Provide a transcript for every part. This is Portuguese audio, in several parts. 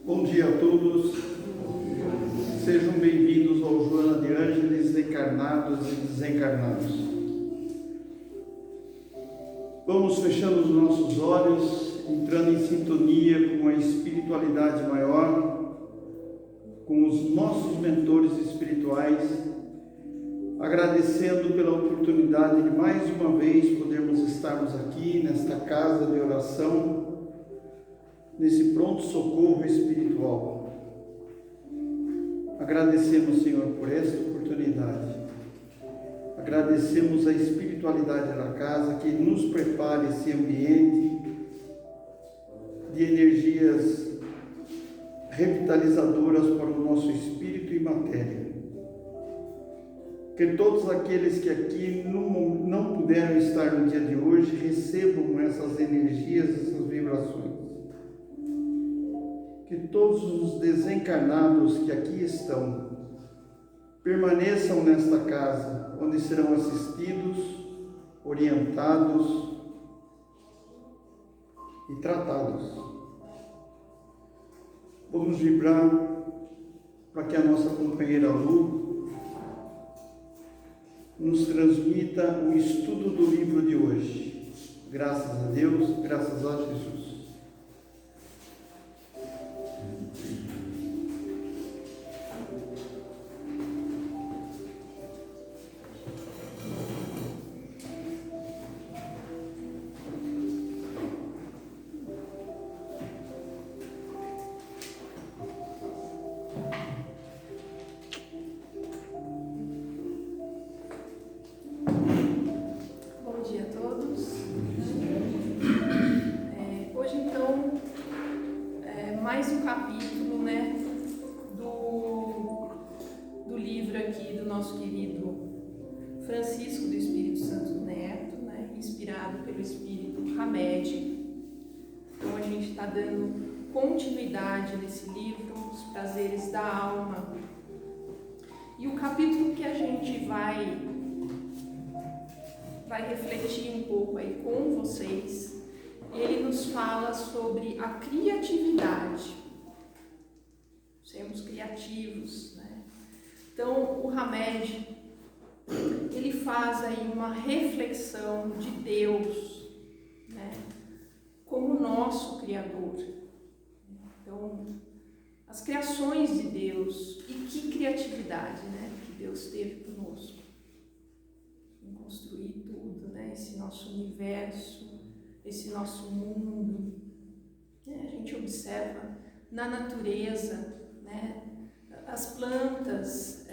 Bom dia a todos, sejam bem-vindos ao Joana de Ângeles, encarnados e desencarnados. Vamos fechando os nossos olhos, entrando em sintonia com a espiritualidade maior, com os nossos mentores espirituais, agradecendo pela oportunidade de mais uma vez podermos estarmos aqui nesta casa de oração, nesse pronto-socorro espiritual. Agradecemos, Senhor, por esta oportunidade. Agradecemos a espiritualidade da casa que nos prepare esse ambiente de energias revitalizadoras para o nosso espírito e matéria. Que todos aqueles que aqui não puderam estar no dia de hoje recebam essas energias, essas vibrações. Que todos os desencarnados que aqui estão permaneçam nesta casa, onde serão assistidos, orientados e tratados. Vamos vibrar para que a nossa companheira Lu nos transmita o estudo do livro de hoje. Graças a Deus, graças a Jesus. Mais um capítulo, do livro aqui do nosso querido Francisco do Espírito Santo Neto, inspirado pelo Espírito Hamed. Então a gente está dando continuidade nesse livro, Os Prazeres da Alma. E o capítulo que a gente vai refletir um pouco aí com vocês, ele nos fala sobre a criatividade, sermos criativos, Então, o Hamed, ele faz aí uma reflexão de Deus, como nosso Criador. Então, as criações de Deus, e que criatividade, que Deus teve conosco, em construir tudo, esse nosso universo, esse nosso mundo. A gente observa na natureza, as plantas,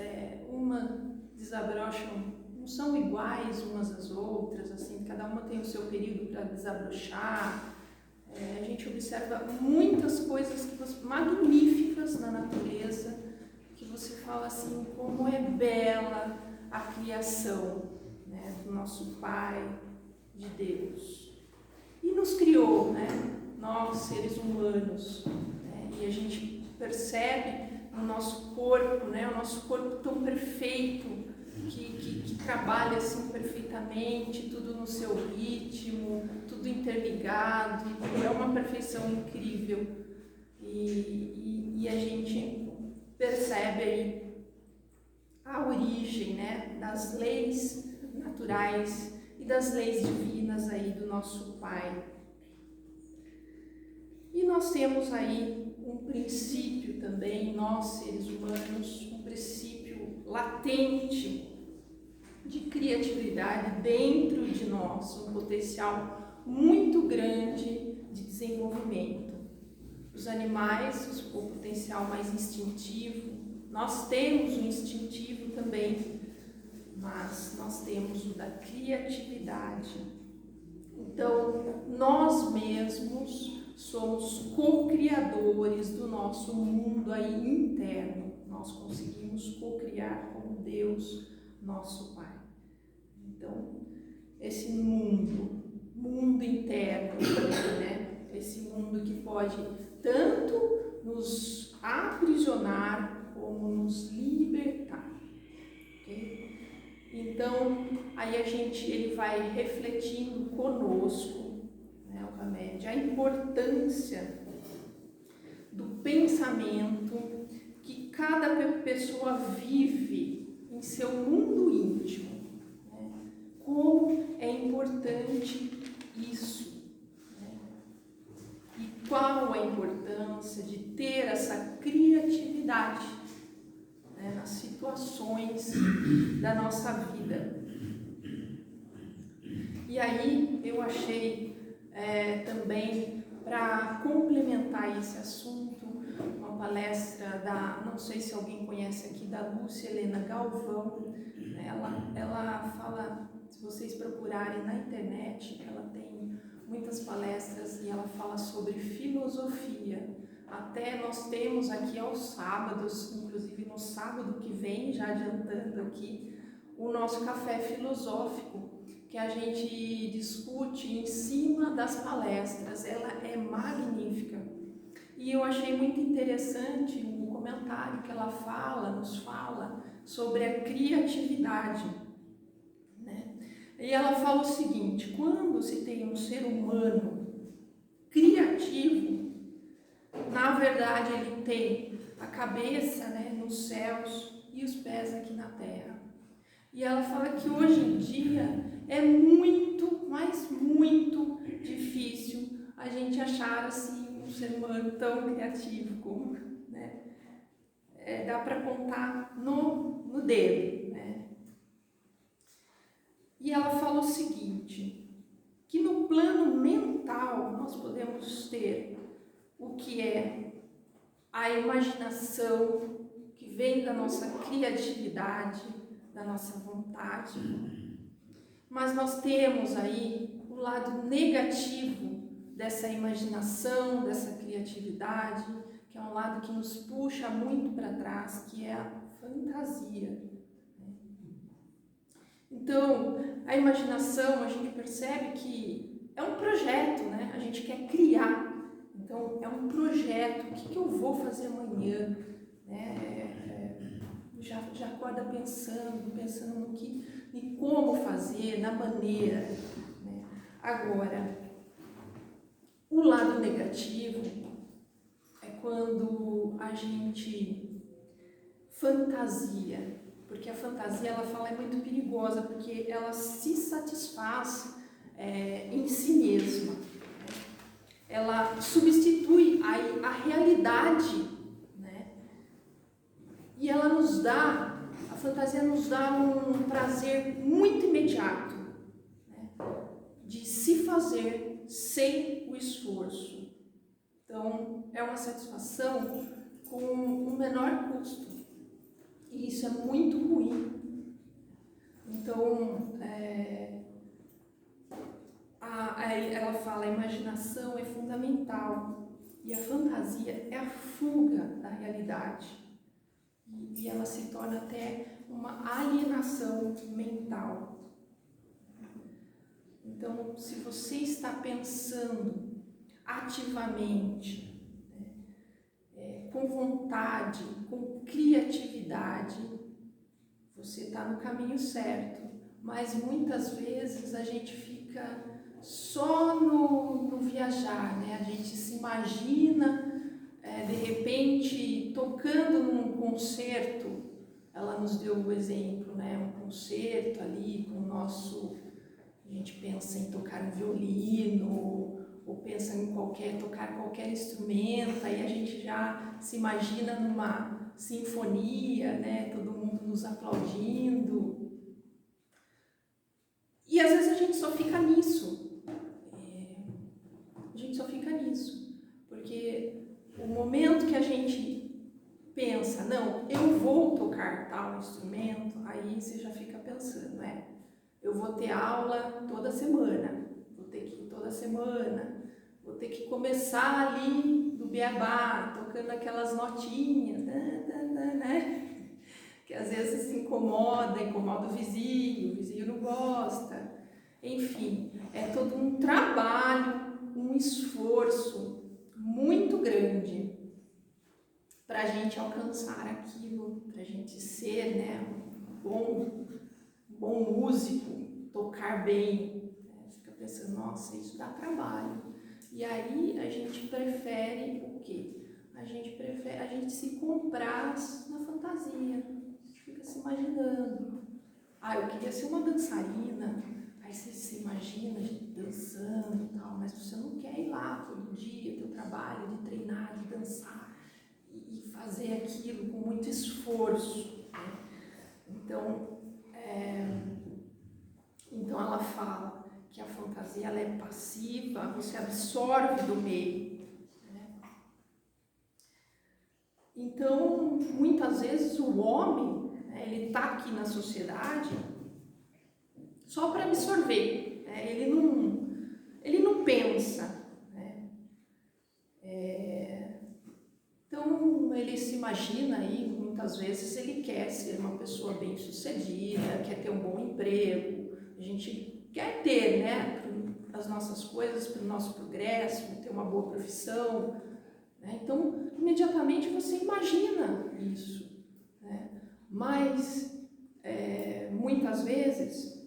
uma desabrocham, não são iguais umas às outras, assim, cada uma tem o seu período para desabrochar. A gente observa muitas coisas magníficas na natureza, que você fala assim, como é bela a criação, do nosso Pai, de Deus. E nos criou, nós, seres humanos, e a gente percebe no nosso corpo, o nosso corpo tão perfeito, que trabalha assim perfeitamente, tudo no seu ritmo, tudo interligado, é uma perfeição incrível. E a gente percebe aí a origem, das leis naturais e das leis divinas aí do nosso Pai. E nós temos aí um princípio também, nós seres humanos, um princípio latente de criatividade dentro de nós, um potencial muito grande de desenvolvimento. Os animais, o potencial mais instintivo, nós temos o instintivo também, mas nós temos o da criatividade. Então, nós mesmos somos co-criadores do nosso mundo aí interno. Nós conseguimos co-criar com Deus, nosso Pai. Então, esse mundo interno, esse mundo que pode tanto nos aprisionar como nos libertar. Okay? Então, aí ele vai refletindo conosco, o Hamed, a importância do pensamento que cada pessoa vive em seu mundo íntimo, né? Como é importante isso, né? E qual a importância de ter essa criatividade, né, nas situações da nossa vida. E aí eu achei também, para complementar esse assunto, uma palestra não sei se alguém conhece aqui, da Lúcia Helena Galvão. Ela fala, se vocês procurarem na internet, ela tem muitas palestras e ela fala sobre filosofia. Até nós temos aqui aos sábados, inclusive no sábado que vem, já adiantando aqui, o nosso café filosófico, que a gente discute em cima das palestras. Ela é magnífica. E eu achei muito interessante o comentário que ela nos fala sobre a criatividade, né? E ela fala o seguinte: quando se tem um ser humano criativo, na verdade ele tem a cabeça, né, nos céus e os pés aqui na terra. E ela fala que hoje em dia é muito, mas muito difícil a gente achar assim um ser humano tão criativo como, né? Dá para contar no dedo, né? E ela fala o seguinte, que no plano mental nós podemos ter o que é a imaginação, que vem da nossa criatividade, da nossa vontade. Mas nós temos aí o lado negativo dessa imaginação, dessa criatividade, que é um lado que nos puxa muito para trás, que é a fantasia. Então, a imaginação, a gente percebe que é um projeto, né? A gente quer criar. Então, é um projeto. O que eu vou fazer amanhã? Já acorda pensando no que, em como fazer, na maneira, né? Agora, o lado negativo é quando a gente fantasia, porque a fantasia, ela fala, é muito perigosa, porque ela se satisfaz em si mesma, né? Ela substitui a realidade, né? E ela a fantasia nos dá um prazer muito imediato, né, de se fazer sem o esforço. Então, é uma satisfação com um menor custo. E isso é muito ruim. Então, ela fala, a imaginação é fundamental. E a fantasia é a fuga da realidade. E ela se torna até uma alienação mental. Então, se você está pensando ativamente, né, com vontade, com criatividade, você está no caminho certo. Mas muitas vezes a gente fica só no viajar, né? A gente se imagina, de repente, tocando num concerto. Ela nos deu o exemplo, né? Um concerto ali com o nosso... A gente pensa em tocar um violino, ou pensa em tocar qualquer instrumento, aí a gente já se imagina numa sinfonia, né? Todo mundo nos aplaudindo. E às vezes a gente só fica nisso. A gente só fica nisso. Porque o momento que a gente pensa, não, eu vou tocar tal instrumento, aí você já fica pensando, né? Eu vou ter aula toda semana, vou ter que ir toda semana, vou ter que começar ali do beabá, tocando aquelas notinhas, né? Que às vezes incomoda o vizinho não gosta. Enfim, é todo um trabalho, um esforço muito grande para a gente alcançar aquilo, para a gente ser, né, um bom músico, tocar bem. Você fica pensando, nossa, isso dá trabalho. E aí a gente prefere o quê? a gente se compraz na fantasia. A gente fica se imaginando. Eu queria ser uma dançarina. Aí você se imagina dançando e tal, mas você não quer ir lá todo dia, teu trabalho de treinar, de dançar e fazer aquilo com muito esforço, né? Então ela fala que a fantasia ela é passiva, você absorve do meio. Então, muitas vezes o homem, né, ele está aqui na sociedade só para absorver, né? Ele não pensa, né? Então, ele se imagina aí, muitas vezes ele quer ser uma pessoa bem-sucedida, quer ter um bom emprego, a gente quer ter, né, as nossas coisas, para o nosso progresso, ter uma boa profissão, né? Então, imediatamente você imagina isso, né? Mas, muitas vezes,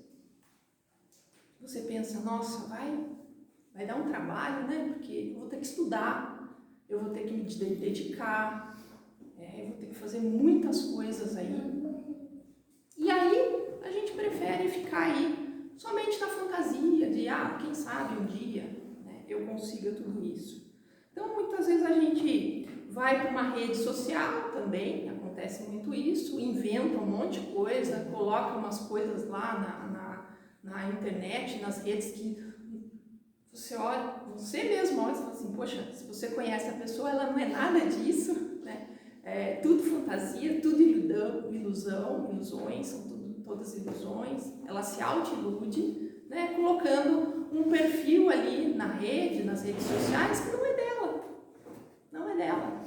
você pensa, nossa, vai dar um trabalho, né? Porque eu vou ter que estudar, eu vou ter que me dedicar, eu vou ter que fazer muitas coisas aí. E aí, a gente prefere ficar aí somente na fantasia de, quem sabe um dia, né, eu consiga tudo isso. Então, muitas vezes a gente vai para uma rede social também, acontece muito isso, inventa um monte de coisa, coloca umas coisas lá na internet, nas redes que você olha, você mesmo olha e fala assim, poxa, se você conhece a pessoa, ela não é nada disso, né? É tudo fantasia, tudo ilusões, são todas ilusões, ela se auto-ilude, né? Colocando um perfil ali nas redes sociais, que não é dela.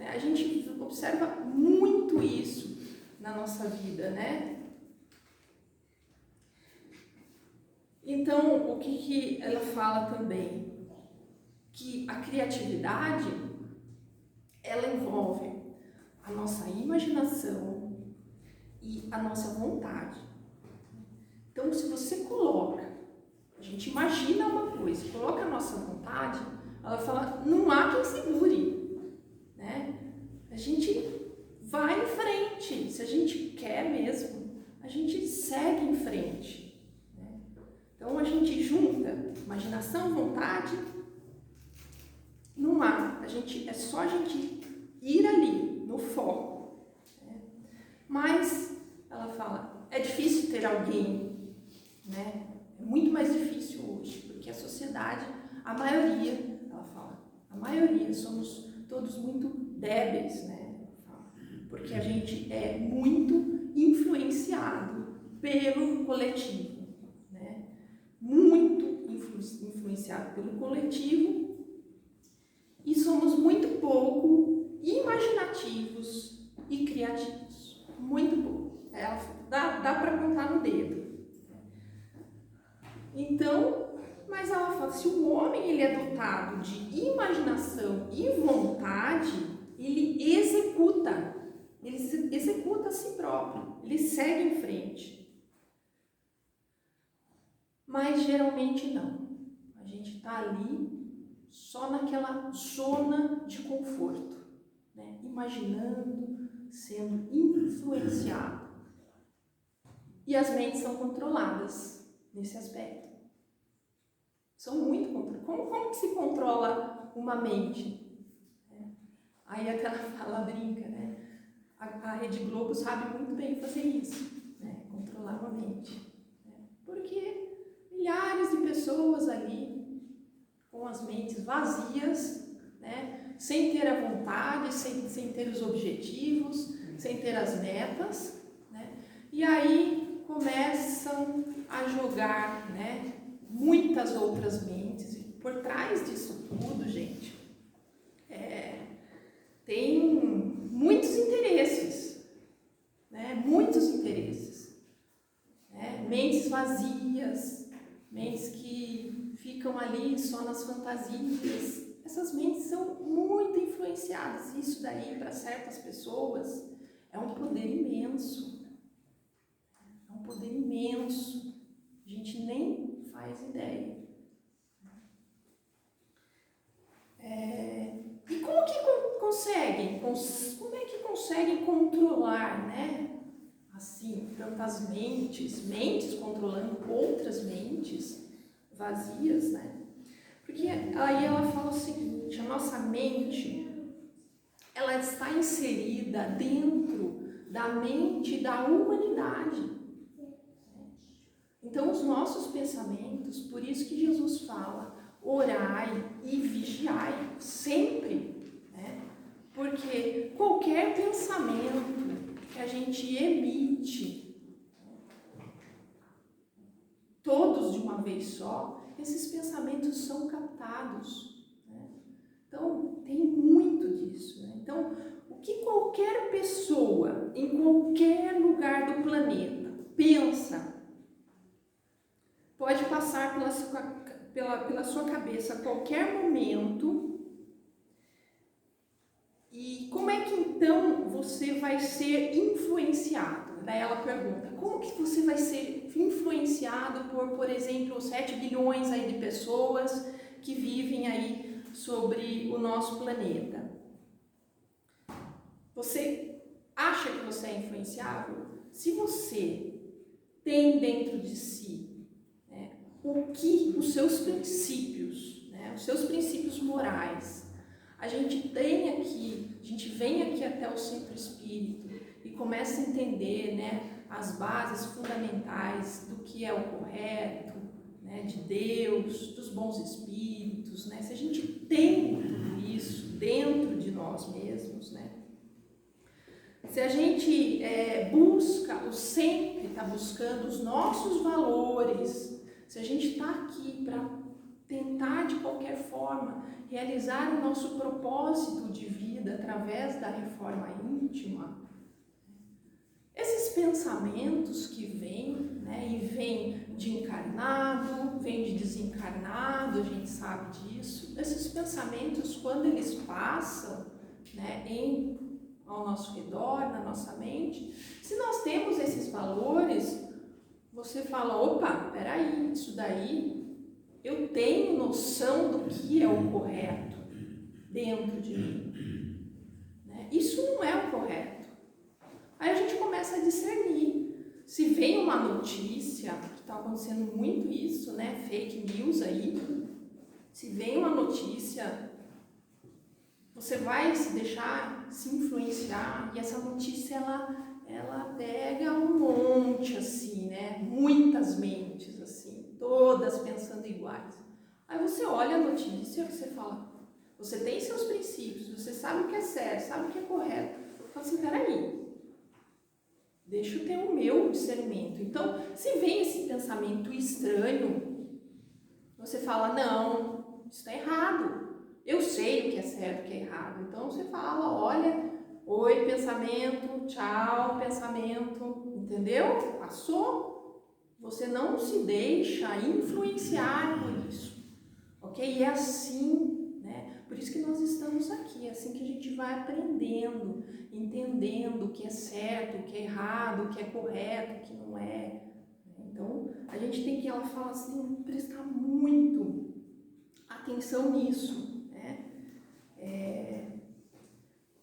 A gente observa muito isso na nossa vida, né? Então, o que ela fala também? Que a criatividade, ela envolve a nossa imaginação e a nossa vontade. Então, se você a gente imagina uma coisa, coloca a nossa vontade, ela fala, não há quem segure, né? A gente vai em frente, se a gente quer mesmo, a gente segue em frente, né? Então a gente junta imaginação, vontade, não há, é só a gente ir ali, no foco, né? Mas, ela fala, é difícil ter alguém, né? É muito mais difícil hoje, porque a sociedade, a maioria somos todos muito débeis, né? Porque a gente é muito influenciado pelo coletivo, né? Muito influenciado pelo coletivo e somos muito pouco imaginativos e criativos. Muito pouco. Dá para contar no dedo. Então, mas ela fala, se o homem ele é dotado de imaginação e vontade, ele executa a si próprio, ele segue em frente. Mas geralmente não. A gente está ali só naquela zona de conforto, né? Imaginando, sendo influenciado. E as mentes são controladas nesse aspecto. São muito controladas. Como que se controla uma mente? Aí até ela brinca, né? A Rede Globo sabe muito bem fazer isso, né? Controlar uma mente. Né? Porque milhares de pessoas ali, com as mentes vazias, né? Sem ter a vontade, sem ter os objetivos, sem ter as metas, né? E aí começam a jogar, né, muitas outras mentes. E por trás disso tudo, gente, tem muitos interesses, né? Muitos interesses, né? Mentes vazias, mentes que ficam ali só nas fantasias. Essas mentes são muito influenciadas. Isso daí, para certas pessoas, é um poder imenso. É um poder imenso. A gente nem faz ideia. E como que como é que conseguem controlar, né? Assim, tantas mentes controlando outras mentes vazias, né? Porque aí ela fala o seguinte: a nossa mente, ela está inserida dentro da mente da humanidade. Então, os nossos pensamentos, por isso que Jesus fala, orai e vigiai sempre, né? Porque qualquer pensamento que a gente emite, todos de uma vez só, esses pensamentos são captados, né? Então, tem muito disso, né? Então, o que qualquer pessoa, em qualquer lugar do planeta, pensa, pode passar pela sua cabeça a qualquer momento. E como é que então você vai ser influenciado? Daí ela pergunta, como que você vai ser influenciado por exemplo, 7 bilhões aí de pessoas que vivem aí sobre o nosso planeta? Você acha que você é influenciável? Se você tem dentro de si, né, os seus princípios, né, os seus princípios morais, a gente vem aqui até o centro espírita e começa a entender, né, as bases fundamentais do que é o correto, né, de Deus, dos bons espíritos, né? Se a gente tem tudo isso dentro de nós mesmos, né? Se a gente sempre está buscando os nossos valores, se a gente está aqui para tentar de qualquer forma realizar o nosso propósito de vida através da reforma íntima, esses pensamentos que vêm, né, e vêm de encarnado, vêm de desencarnado, a gente sabe disso, esses pensamentos, quando eles passam, né, ao nosso redor, na nossa mente, se nós temos esses valores, você fala, opa, peraí, isso daí eu tenho noção do que é o correto dentro de mim, né? Isso não é o correto. Aí a gente começa a discernir. Se vem uma notícia, que está acontecendo muito isso, né? Fake news aí, se vem uma notícia, você vai se deixar se influenciar, e essa notícia ela pega um monte assim, né? Muitas mentes assim, todas pensando iguais. Aí você olha a notícia, você fala, você tem seus princípios, você sabe o que é certo, sabe o que é correto. Eu falo assim, peraí, deixa eu ter o meu discernimento. Então, se vem esse pensamento estranho, você fala, não, isso está errado. Eu sei o que é certo e o que é errado. Então você fala, olha, oi pensamento, tchau pensamento, entendeu? Passou. Você não se deixa influenciar por isso, ok? E é assim, né? Por isso que nós estamos aqui, é assim que a gente vai aprendendo, entendendo o que é certo, o que é errado, o que é correto, o que não é. Então, a gente tem que, ela fala assim, prestar muito atenção nisso.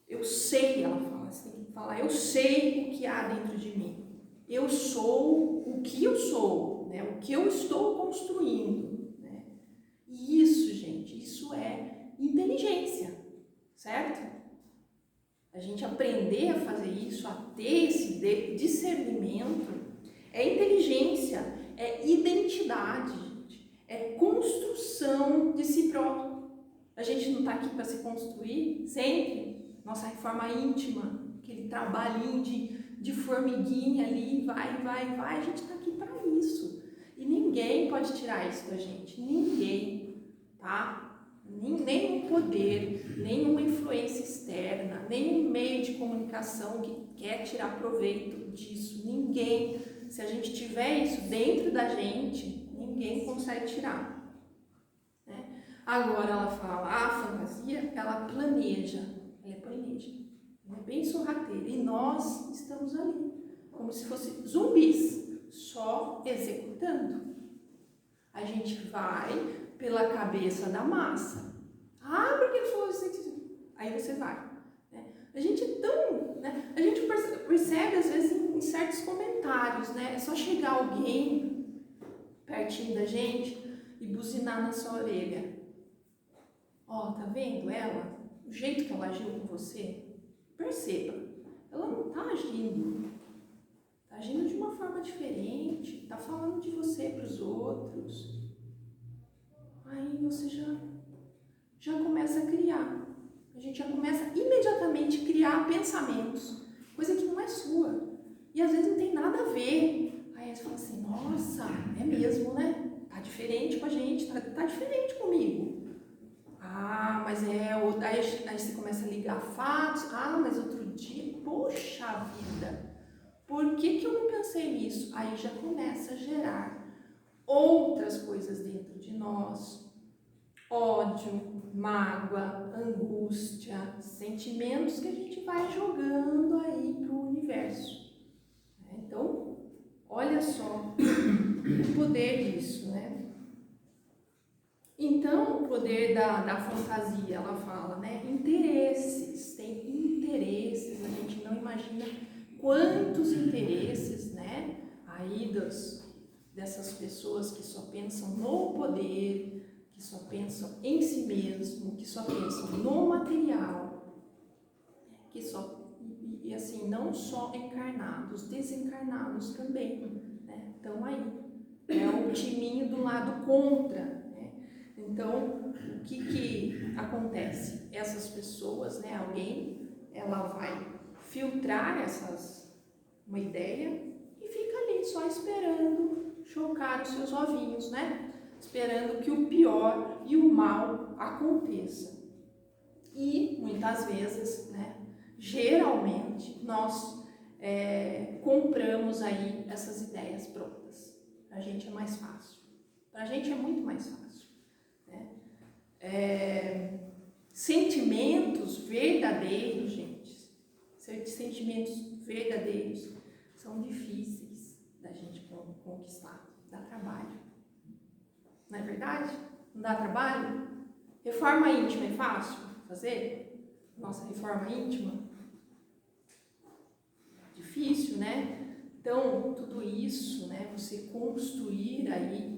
Eu sei, ela fala, você tem que falar, eu sei o que há dentro de mim. Eu sou o que eu sou, né? O que eu estou construindo, né? E isso, gente, isso é inteligência, certo? A gente aprender a fazer isso, a ter esse discernimento, é inteligência, é identidade, gente, é construção de si próprio. A gente não está aqui para se construir sempre. Nossa reforma íntima, aquele trabalhinho de formiguinha ali, vai, a gente está aqui para isso. E ninguém pode tirar isso da gente, ninguém, tá? Nenhum poder, nenhuma influência externa, nenhum meio de comunicação que quer tirar proveito disso, ninguém. Se a gente tiver isso dentro da gente, ninguém consegue tirar. Agora ela fala, a fantasia, ela planeja, ela é bem sorrateira, e nós estamos ali, como se fossem zumbis, só executando. A gente vai pela cabeça da massa. Ah, porque ele falou isso? Aí você vai, né? A gente é tão, né? A gente percebe às vezes em certos comentários, né? É só chegar alguém pertinho da gente e buzinar na sua orelha. Ó, tá vendo ela? O jeito que ela agiu com você? Perceba, ela não tá agindo. Tá agindo de uma forma diferente. Tá falando de você para os outros. Aí você já começa a criar. A gente já começa imediatamente a criar pensamentos. Coisa que não é sua. E às vezes não tem nada a ver. Aí você fala assim, nossa, é mesmo, né? Tá diferente com a gente, tá diferente comigo. Ah, mas aí você começa a ligar fatos. Ah, mas outro dia, poxa vida, por que eu não pensei nisso? Aí já começa a gerar outras coisas dentro de nós. Ódio, mágoa, angústia, sentimentos que a gente vai jogando aí para o universo. Então, olha só o poder disso, né? Então, o poder da fantasia, ela fala, né? Interesses, tem interesses, a gente não imagina quantos interesses, né? Aí dessas pessoas que só pensam no poder, que só pensam em si mesmo, que só pensam no material, que só, e assim, não só encarnados, desencarnados também, né? Então aí, é o timinho do lado contra. Então, o que acontece? Essas pessoas, né, ela vai filtrar uma ideia e fica ali só esperando chocar os seus ovinhos, né? Esperando que o pior e o mal aconteça. E, muitas vezes, né, geralmente, nós compramos aí essas ideias prontas. Pra gente é mais fácil. Pra gente é muito mais fácil. Sentimentos verdadeiros, gente, sentimentos verdadeiros são difíceis da gente conquistar, dá trabalho, não é verdade? Não dá trabalho? Reforma íntima é fácil fazer? Nossa, reforma íntima? Difícil, né? Então, tudo isso, né, você construir aí,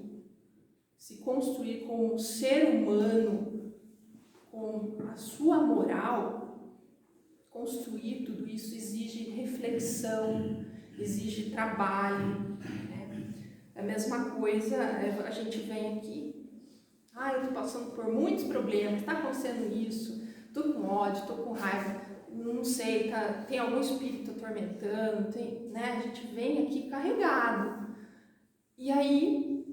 se construir como ser humano, com a sua moral, construir tudo isso exige reflexão, exige trabalho, né? É a mesma coisa, a gente vem aqui, eu estou passando por muitos problemas, está acontecendo isso, estou com ódio, estou com raiva, não sei, tem algum espírito atormentando, né? A gente vem aqui carregado. E aí,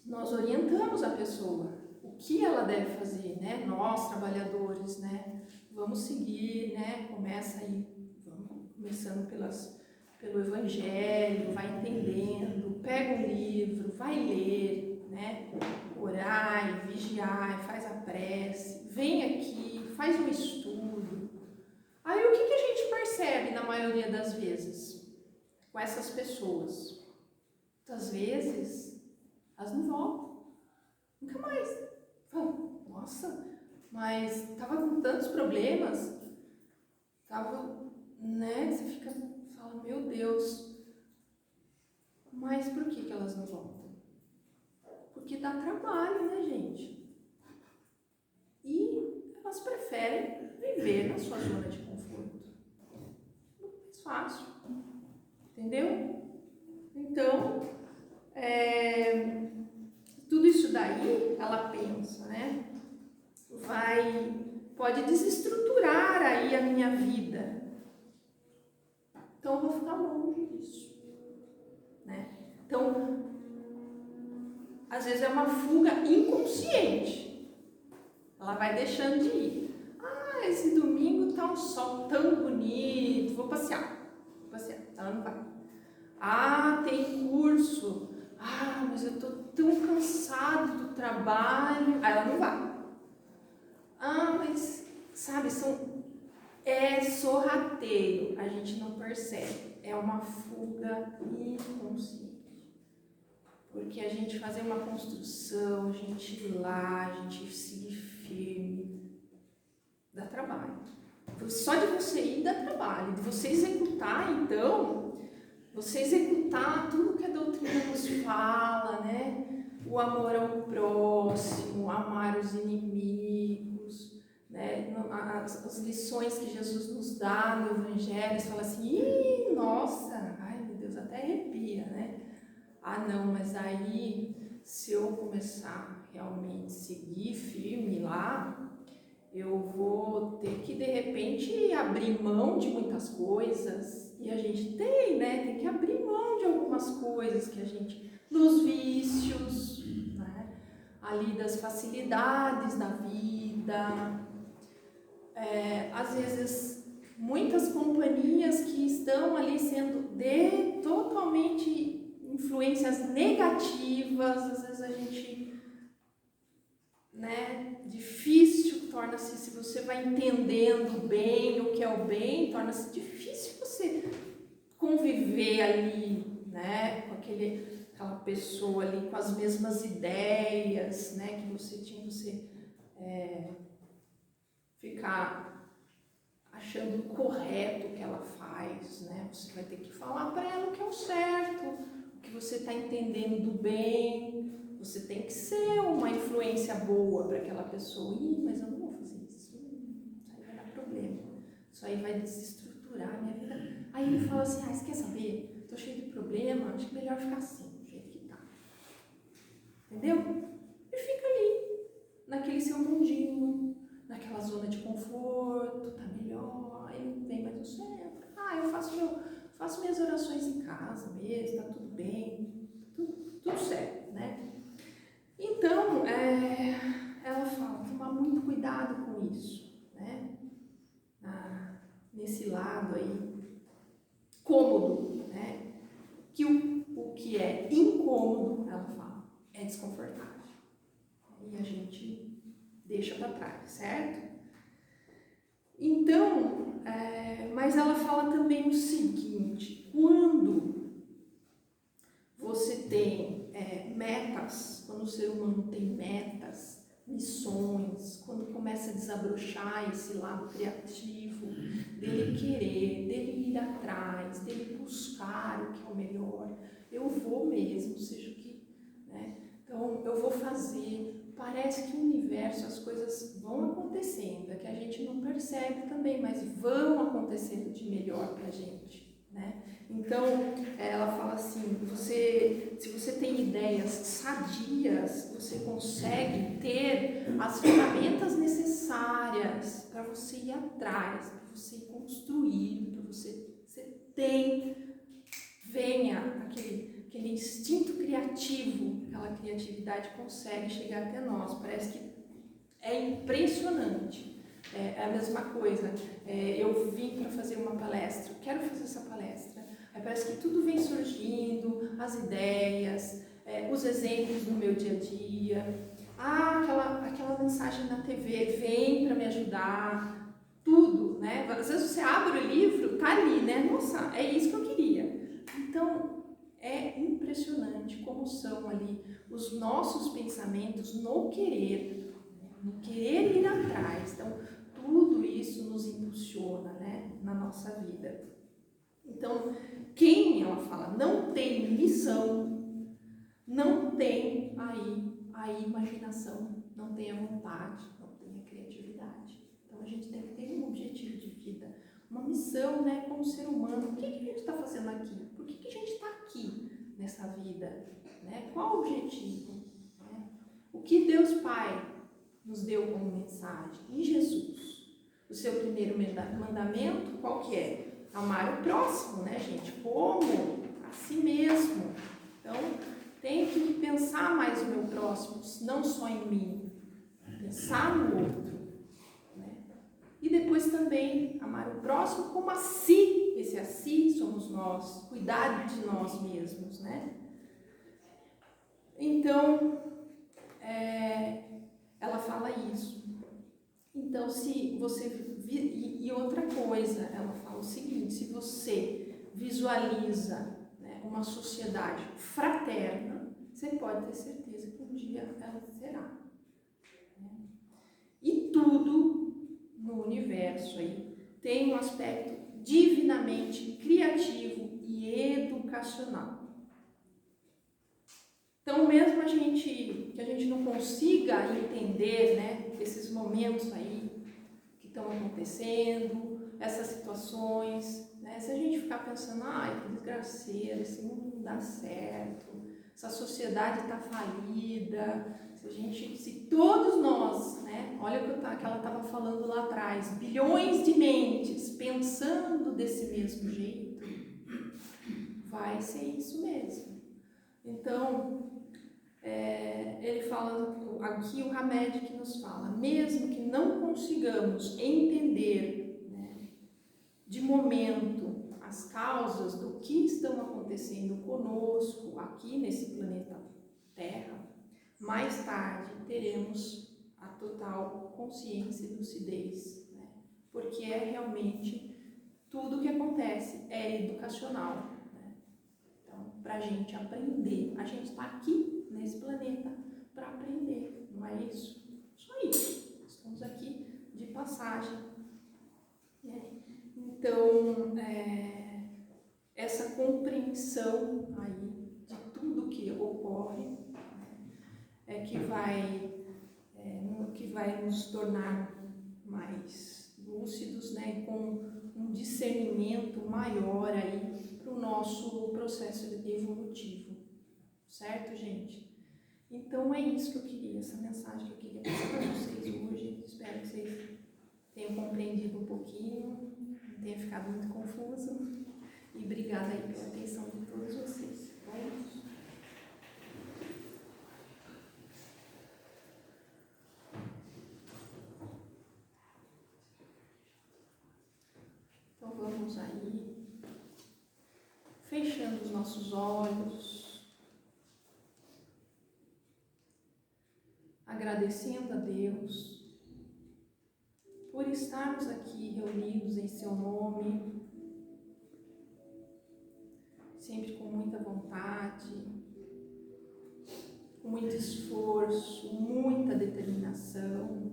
nós orientamos a pessoa. O que ela deve fazer, né? Nós, trabalhadores, né? Vamos seguir, né? Começa aí, vamos começando pelo Evangelho, vai entendendo, pega um livro, vai ler, né? Orai, vigiai, faz a prece, vem aqui, faz um estudo. Aí o que a gente percebe na maioria das vezes com essas pessoas? Muitas vezes elas não voltam, nunca mais. Nossa, mas tava com tantos problemas, né? Você fala, meu Deus, mas por que elas não voltam? Porque dá trabalho, né, gente? E elas preferem viver na sua zona de conforto. Mais fácil, entendeu? Então, tudo isso daí, ela pensa, né? Pode desestruturar aí a minha vida. Então eu vou ficar longe disso, né? Então, às vezes é uma fuga inconsciente. Ela vai deixando de ir. Esse domingo tá um sol tão bonito, vou passear. Ela não vai. Tem curso. Mas eu tô tão cansado do trabalho. Ela não vai. Mas, sabe, é sorrateiro, a gente não percebe, é uma fuga inconsciente. Porque a gente fazer uma construção, a gente ir lá, a gente seguir firme, dá trabalho. Só de você ir dá trabalho, de você executar, então, você executar tudo que a doutrina nos fala, né? O amor ao próximo, amar os inimigos, né? As lições que Jesus nos dá no Evangelho, você fala assim, ih, nossa, ai meu Deus, até arrepia, né? Ah não, mas aí, se eu começar realmente a seguir firme lá, eu vou ter que, de repente, abrir mão de muitas coisas. E a gente tem que abrir mão de algumas coisas que a gente... Dos vícios, né? Ali das facilidades da vida. Às vezes, muitas companhias que estão ali sendo totalmente influências negativas. Às vezes a gente... difícil torna-se, se você vai entendendo bem o que é o bem, torna-se difícil você conviver ali, né, com aquela pessoa ali com as mesmas ideias, né, que você tinha, ficar achando correto o que ela faz, né, você vai ter que falar para ela o que é o certo, o que você está entendendo do bem. Você tem que ser uma influência boa para aquela pessoa. Ih, mas eu não vou fazer isso. Isso aí vai dar problema. Isso aí vai desestruturar a minha vida. Aí ele fala assim, você quer saber? Estou cheio de problema, acho que melhor ficar assim, do jeito que está. Entendeu? E fica ali, naquele seu mundinho, naquela zona de conforto, tá melhor, aí não vem mais o centro. Eu faço minhas orações em casa mesmo, tá tudo bem, tudo certo, né? Então, ela fala, tomar muito cuidado com isso, né? Nesse lado aí, cômodo, né? Que o que é incômodo, ela fala, é desconfortável. E a gente deixa para trás, certo? Então, mas ela fala também o seguinte, quando você tem metas, quando o ser humano tem metas, missões, quando começa a desabrochar esse lado criativo, dele querer, dele ir atrás, dele buscar o que é o melhor, eu vou mesmo, seja o que, né? Então eu vou fazer, parece que o universo, as coisas vão acontecendo, é que a gente não percebe também, mas vão acontecendo de melhor pra gente, né? Então, ela fala assim, se você tem ideias sadias, você consegue ter as ferramentas necessárias para você ir atrás, para você ir construir, para você venha aquele instinto criativo, aquela criatividade consegue chegar até nós. Parece que é impressionante. É a mesma coisa, eu vim para fazer uma palestra, quero fazer essa palestra, aí parece que tudo vem surgindo, as ideias, os exemplos no meu dia a dia, aquela mensagem na TV vem para me ajudar, tudo, né? Às vezes você abre o livro, tá ali, né? Nossa, é isso que eu queria. Então, é impressionante como são ali os nossos pensamentos no querer ir atrás. Então, tudo isso nos impulsiona, né, na nossa vida. Então, quem, ela fala, não tem missão, não tem aí a imaginação, não tem a vontade, não tem a criatividade. Então, a gente tem que ter um objetivo de vida, uma missão, né, como ser humano. O que a gente está fazendo aqui? Por que a gente está aqui nessa vida? Né? Qual o objetivo? Né? O que Deus Pai nos deu como mensagem? Em Jesus. O seu primeiro mandamento, qual que é? Amar o próximo, né, gente? Como? A si mesmo. Então, tenho que pensar mais no meu próximo, não só em mim. Pensar no outro. Né? E depois também, amar o próximo como a si. Esse a si somos nós. Cuidar de nós mesmos, né? Então, ela fala isso. Então, se você... E outra coisa, ela fala o seguinte, se você visualiza, né, uma sociedade fraterna, você pode ter certeza que um dia ela será. Né? E tudo no universo aí tem um aspecto divinamente criativo e educacional. Então, mesmo que a gente não consiga entender, né, esses momentos aí que estão acontecendo, essas situações, né, se a gente ficar pensando, ai, que desgraceira, esse mundo não dá certo, essa sociedade está falida, se todos nós, né, olha o que ela estava falando lá atrás, bilhões de mentes pensando desse mesmo jeito, vai ser isso mesmo. Então, ele fala, aqui o Hamed que nos fala, mesmo que não consigamos entender, né, de momento as causas do que estão acontecendo conosco aqui nesse planeta Terra, mais tarde teremos a total consciência e lucidez, né, porque é realmente tudo o que acontece é educacional. Para a gente aprender. A gente está aqui nesse planeta para aprender, não é isso? Só isso. Estamos aqui de passagem. Então, essa compreensão aí de tudo que ocorre é que vai nos tornar mais lúcidos, né, com um discernimento maior aí para o nosso processo evolutivo, certo, gente? Então é isso que eu queria, essa mensagem que eu queria passar para vocês hoje. Espero que vocês tenham compreendido um pouquinho, não tenha ficado muito confuso, e obrigada aí pela atenção de todos vocês. Vamos? Então vamos aí, fechando os nossos olhos, agradecendo a Deus por estarmos aqui reunidos em seu nome, sempre com muita vontade, com muito esforço, muita determinação.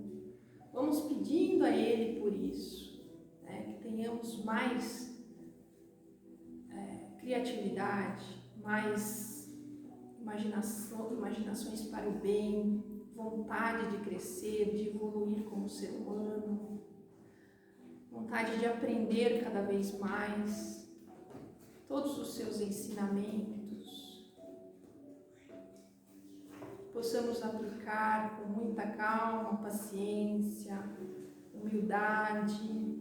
Vamos pedindo a Ele por isso, né, que tenhamos mais criatividade, mais imaginações para o bem, vontade de crescer, de evoluir como ser humano, vontade de aprender cada vez mais todos os seus ensinamentos, possamos aplicar com muita calma, paciência, humildade,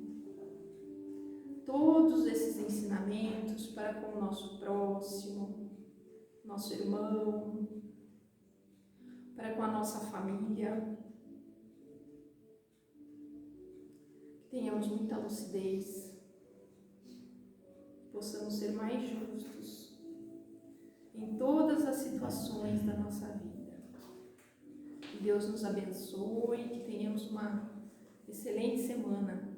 todos esses ensinamentos para com o nosso próximo, nosso irmão, para com a nossa família. Que tenhamos muita lucidez, que possamos ser mais justos em todas as situações da nossa vida. Que Deus nos abençoe, que tenhamos uma excelente semana,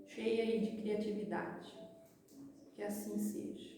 cheia aí de criatividade. Que assim seja.